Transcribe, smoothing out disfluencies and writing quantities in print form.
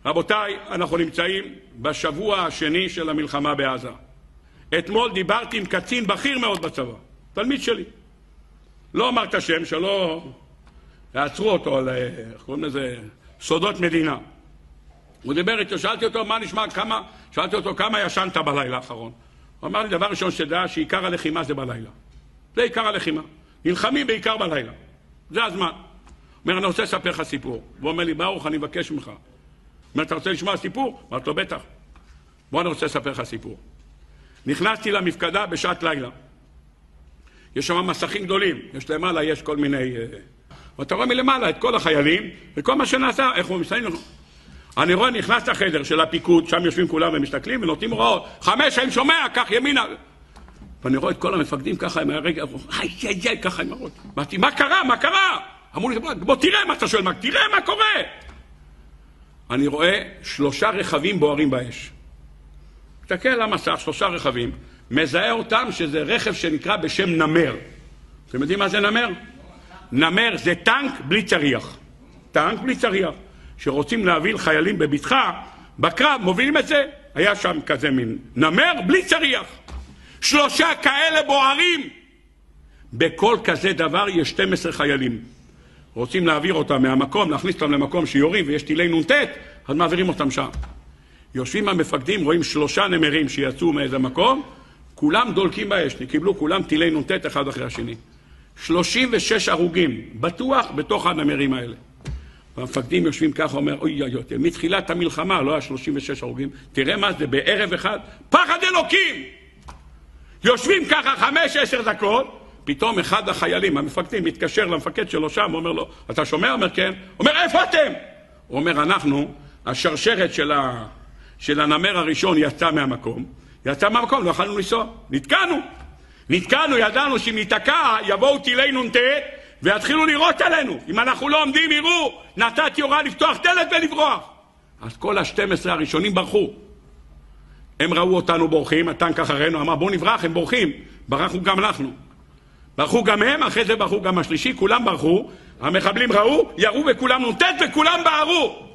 רבותיי, אנחנו נמצאים בשבוע השני של המלחמה בעזה. אתמול דיברתי עם קצין בכיר מאוד בצבא, תלמיד שלי. לא אמר את השם, שלא יעצרו אותו על, קוראים לזה, סודות מדינה. הוא דיבר איתו, שאלתי אותו מה נשמע, שאלתי אותו כמה ישנת בלילה האחרון. הוא אמר לי, דבר ראשון שדע שעיקר הלחימה זה בלילה. זה עיקר הלחימה. נלחמים בעיקר בלילה. זה הזמן. הוא אומר, אני רוצה לספר לך סיפור. הוא אומר לי, ברוך, אני מבקש ממך. הוא אומר, אתה רוצה לשמוע סיפור? אמרתי לו, בטח. בוא, אני רוצה לספר לך סיפור. נכנסתי למפקדה בשעת לילה. יש שם מסכים גדולים. יש למעלה, יש כל מיני... ואתה רואה מלמעלה את כל החיילים, וכל מה שנעשה, איך הוא מסיים? אני רואה, נכנס לחדר של הפיקוד, שם יושבים כולם ומסתכלים, ונותנים הוראות. 5, אני שומע, כך ימינה. ואני רואה את כל המפקדים ככה עם הרגע, ככה עם הראש. אמרתי, מה קרה? מה קרה? אמרו לי, בוא תראה מה אתה שואל, תראה מה קורה. אני רואה 3 רכבים בוערים באש. תסתכל על המסך, 3 רכבים, מזהה אותם שזה רכב שנקרא בשם נמר. אתם יודעים מה זה נמר? נמר זה טנק בלי צריח. טנק בלי צריח. שרוצים להביא חיילים בביטחה, בקרב מובילים את זה. היה שם כזה מין נמר בלי צריח. 3 כאלה בוערים. בכל כזה דבר יש 12 חיילים. רוצים להעביר אותם מהמקום, להכניס אותם למקום שיורים ויש טילי נ"ט, אז מעבירים אותם שם. יושבים המפקדים, רואים 3 נמרים שיצאו מאיזה מקום, כולם דולקים באש, קיבלו כולם טילי נ"ט אחד אחרי השני. 36 הרוגים, בטוח בתוך הנמרים האלה. והמפקדים יושבים ככה, אומר, אוי אוי אוי, מתחילת המלחמה לא היה 36 הרוגים, תראה מה זה, בערב אחד, פחד אלוקים! יושבים ככה 5-10 דקות, פתאום אחד החיילים, המפקדים, מתקשר למפקד שלו שם, אומר לו, אתה שומע? אומר כן. אומר, איפה אתם? הוא אומר, אנחנו, השרשרת של הנמר הראשון יצא מהמקום, לא יכולנו לנסוע, נתקענו, ידענו שאם ניתקע, יבואו טילי נ"ט, ויתחילו לירות עלינו. אם אנחנו לא עומדים, יראו, נתתי הוראה לפתוח דלת ולברוח. אז כל ה-12 הראשונים ברחו. הם ראו אותנו בורחים, הטנק אחרינו, אמר, בואו נברח, הם בורחים. ברחו גם אנחנו. ברחו גם הם, אחרי זה ברחו גם השלישי, כולם ברחו. המחבלים ראו, ירו וכולם נ"ט וכולם בערו.